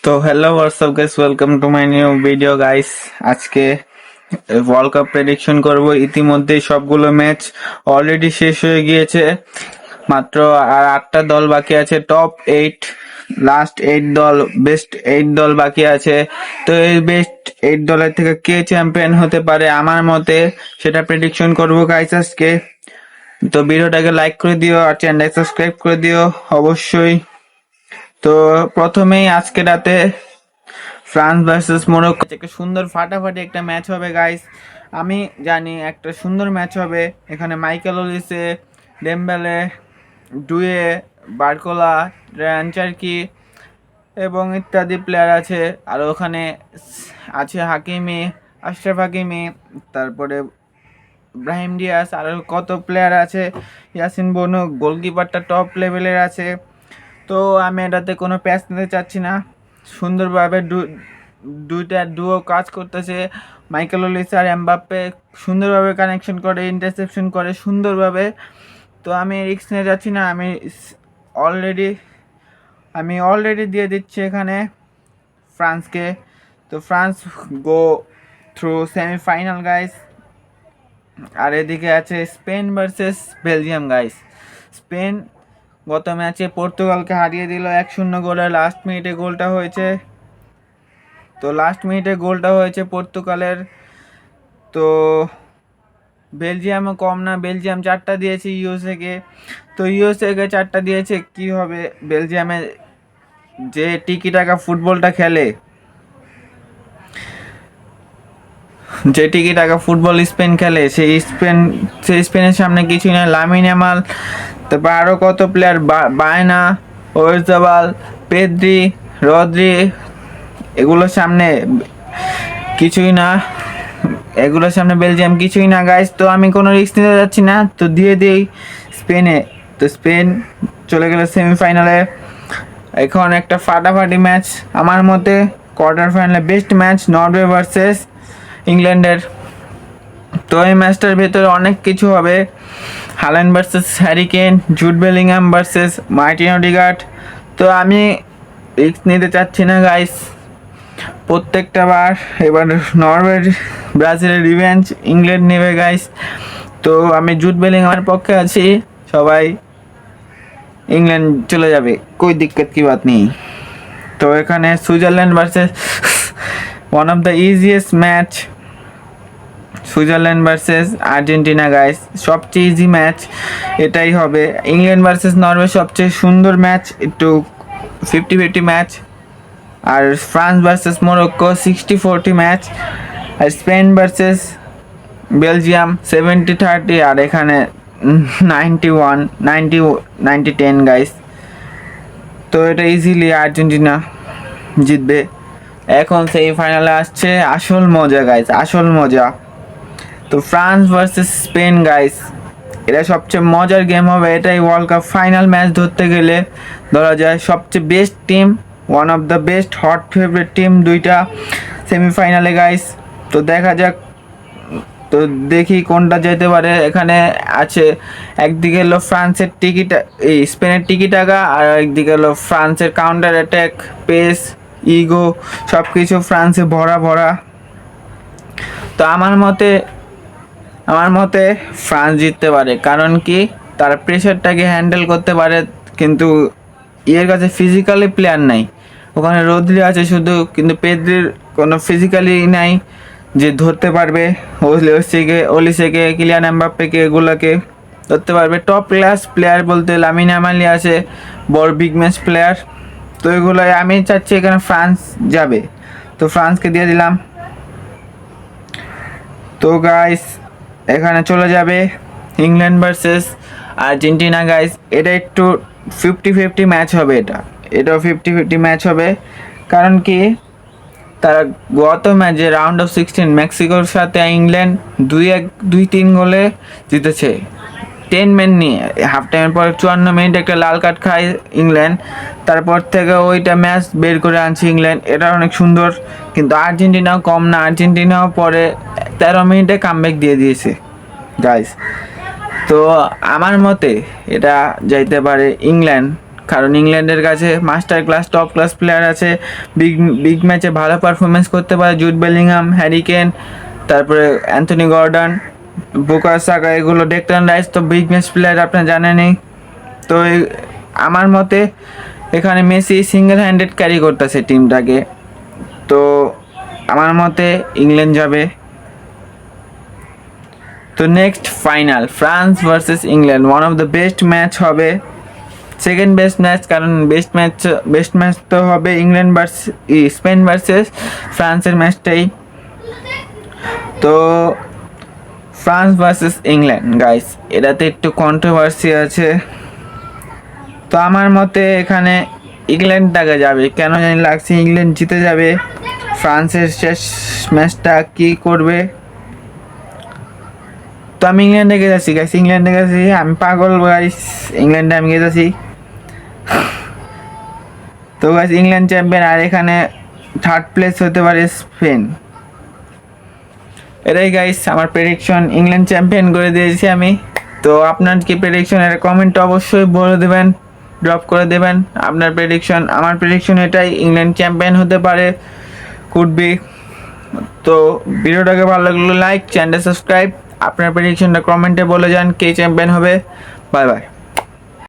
তো hello WhatsApp guys, welcome to my new video guys. আজকে world cup prediction করব। ইতিমধ্যে সবগুলো ম্যাচ অলরেডি শেষ হয়ে গিয়েছে, মাত্র আর 8টা দল বাকি আছে। টপ 8, লাস্ট 8 দল, বেস্ট 8 দল বাকি আছে। তো এই বেস্ট 8 দলের থেকে কে চ্যাম্পিয়ন হতে পারে আমার মতে সেটা প্রেডিকশন করব গাইস আজকে। তো ভিডিওটাকে লাইক করে দিও আর চ্যানেলটাকে সাবস্ক্রাইব করে দিও অবশ্যই। তো প্রথমেই আজকে রাতে ফ্রান্স ভার্সেস মোরক্কো একটা সুন্দর ফাটাফাটি একটা ম্যাচ হবে গাইস। আমি জানি একটা সুন্দর ম্যাচ হবে। এখানে Michael Olise, Dembele, Doue, Barcola, রানচারকি এবং ইত্যাদি প্লেয়ার আছে। আর ওখানে আছে হাকিমি, আশরাফ হাকিমি, তারপরে ব্রাহিম ডিয়াস, আর কত প্লেয়ার আছে, ইয়াসিন বনু, গোলকিপারটা টপ লেভেলের আছে। তো আমি এটাতে কোনো প্যাচ নিতে চাচ্ছি না। সুন্দরভাবে দুইটা ডুও কাজ করতেছে। মাইকেল ওলিস আর এমবাপ্পে সুন্দরভাবে কানেকশন করে, ইন্টারসেপশন করে সুন্দরভাবে। তো আমি রিস্ক নিতে যাচ্ছি না। অলরেডি আমি অলরেডি দিয়ে দিচ্ছি এখানে ফ্রান্সকে। তো France go through semifinal guys. আর এদিকে আছে Spain versus Belgium guys. Spain গত ম্যাচে পর্তুগালকে হারিয়ে দিল 1-0 গোলে। লাস্ট মিনিটে গোলটা হয়েছে। তো লাস্ট মিনিটে গোলটা হয়েছে পর্তুগালের। তো বেলজিয়ামও কম না, বেলজিয়াম 4টা দিয়েছে ইউএসএকে। তো ইউএসএকে 4টা দিয়েছে, কি হবে বেলজিয়ামে যে টিকি টাকা ফুটবলটা খেলে, যে টিকি টাকা ফুটবল স্পেন খেলে, সেই স্পেনের সামনে কিছুই না। লামিন ইয়ামাল, তারপর আরও কত প্লেয়ার, বায়না, ওয়েজবাল, পেদ্রি, রদ্রি, এগুলোর সামনে কিছুই না। এগুলোর সামনে বেলজিয়াম কিছুই না গাইস। তো আমি কোনো রিস্ক নিতে যাচ্ছি না, তো দিয়ে দিই স্পেনে। তো স্পেন চলে গেল সেমিফাইনালে। এখন একটা ফাটাফাটি ম্যাচ আমার মতে, কোয়ার্টার ফাইনালে বেস্ট ম্যাচ নরওয়ে ভার্সেস ইংল্যান্ডের। তো এই ম্যাচটার ভেতরে অনেক কিছু হবে। Haaland versus Harry Kane, Jude Bellingham versus Martin Odegaard. তো আমি রিস্ক নিতে চাচ্ছি না গাইস। প্রত্যেকটা বার এবার নরওয়ের ব্রাজিলের রিভেঞ্জ ইংল্যান্ড নেবে গাইস। তো আমি জুড বেলিংহামের পক্ষে আছি। সবাই ইংল্যান্ড চলে যাবে, কোই দিক্কত কি বাত নেই। তো এখানে Switzerland versus one of the easiest match, Switzerland versus Argentina guys. সবচেয়ে ইজি ম্যাচ এটাই হবে। ইংল্যান্ড ভার্সেস নরওয়ে সবচেয়ে সুন্দর ম্যাচ, একটু 50-50 ম্যাচ। আর ফ্রান্স ভার্সেস মোরক্কো 60-40 ম্যাচ। আর স্পেন ভার্সেস বেলজিয়াম 70-30। আর এখানে 90-10 গাইস। তো এটা ইজিলি আর্জেন্টিনা জিতবে। এখন সেই ফাইনালে আসছে আসল মজা গাইস, আসল মজা। তো ফ্রান্স ভার্সেস স্পেন গাইস, এটা সবচেয়ে মজার গেম হবে। এটাই ওয়ার্ল্ড কাপ ফাইনাল ম্যাচ ধরতে গেলে ধরা যায় সবচেয়ে best team, one of the best hot favourite team দুইটা সেমিফাইনালে গাইস। তো দেখা যাক, তো দেখি কোনটা যেতে পারে। এখানে আছে একদিকে হলো ফ্রান্সের টিকিট, এই স্পেনের টিকি টাকা, আর একদিকে হলো ফ্রান্সের কাউন্টার অ্যাটাক, পেস, ইগো, সব কিছু ফ্রান্সে ভরা ভরা। তো আমার মতে ফ্রান্স জিততে পারে, কারণ কি তারা প্রেশারটাকে হ্যান্ডেল করতে পারে। কিন্তু ইয়ের কাছে ফিজিক্যালি প্লেয়ার নাই। ওখানে রদ্রি আছে শুধু, কিন্তু পেদ্রির কোনো ফিজিক্যালি নাই যে ধরতে পারবে ওলিসেকে, কিলিয়ান এমবাপ্পেকে, এগুলোকে ধরতে পারবে। টপ ক্লাস প্লেয়ার বলতে লামিন ইয়ামালই আছে, বড় বিগ ম্যাচ প্লেয়ার। তো এগুলোই আমি চাচ্ছি এখানে ফ্রান্স যাবে। তো ফ্রান্সকে দিয়ে দিলাম। তো গাইস এখানে চলে যাবে ইংল্যান্ড ভার্সেস আর্জেন্টিনা গাইস। এটা একটু 50-50 ম্যাচ হবে। এটাও 50-50 ম্যাচ হবে, কারণ কি তারা গত ম্যাচে রাউন্ড অফ 16 মেক্সিকোর সাথে ইংল্যান্ড 2-3 গোলে জিতেছে 10 মিনিট নিয়ে। হাফ টাইমের পর 54 মিনিট একটা লাল কার্ড খায় ইংল্যান্ড। তারপর থেকে ওইটা ম্যাচ বের করে আনছে ইংল্যান্ড, এটা অনেক সুন্দর। কিন্তু আর্জেন্টিনাও কম না, আর্জেন্টিনাও পরে 13 মিনিটে কামব্যাক দিয়ে দিয়েছে গাইস। তো আমার মতে এটা যাইতে পারে ইংল্যান্ড, কারণ ইংল্যান্ডের কাছে master class top class player আছে, বিগ বিগ ম্যাচে ভালো পারফরমেন্স করতে পারে। জুড বেলিংহাম, হ্যারি কেন, তারপরে অ্যান্থনি গর্ডন, বুকায়ো সাকা, এগুলো ডেকলান রাইস তো বিগ ম্যাচ প্লেয়ার আপনারা জানেনই। তো আমার মতে এখানে মেসি সিঙ্গেল হ্যান্ডেড ক্যারি করতেছে টিমটাকে। তো আমার মতে ইংল্যান্ড যাবে। তো next final France versus England, one of the best match হবে, সেকেন্ড বেস্ট ম্যাচ, কারণ বেস্ট ম্যাচ তো হবে ইংল্যান্ড স্পেন ভার্সেস ফ্রান্সের ম্যাচটাই। তো ফ্রান্স ভার্সেস ইংল্যান্ড গাইস, এটাতে একটু কন্ট্রোভার্সি আছে। তো আমার মতে এখানে ইংল্যান্ডটাকে যাবে, কেন জানি লাগছে ইংল্যান্ড জিতে যাবে। ফ্রান্সের শেষ ম্যাচটা কি করবে, তো আমি ইংল্যান্ডে গেছি গাইস, ইংল্যান্ডে গেছি, আমি পাগল গাইস, ইংল্যান্ডে আমি গেছি। তো গাইস ইংল্যান্ড চ্যাম্পিয়ন, আর এখানে থার্ড প্লেস হতে পারে স্পেন। এটাই গাইস আমার প্রেডিকশন, ইংল্যান্ড চ্যাম্পিয়ন করে দিয়েছি আমি। তো আপনার কি প্রেডিকশন, এটা কমেন্টে অবশ্যই বলে দেবেন, ড্রপ করে দেবেন আপনার প্রেডিকশন। আমার প্রেডিকশন এটাই, ইংল্যান্ড চ্যাম্পিয়ন হতে পারে, কুড বি। তো ভিডিওটাকে ভালো লাগলো লাইক, চ্যানেলটা সাবস্ক্রাইব, আপনার প্রেডিকশনটা কমেন্টে বলে যান কে চ্যাম্পিয়ন হবে। Bye bye.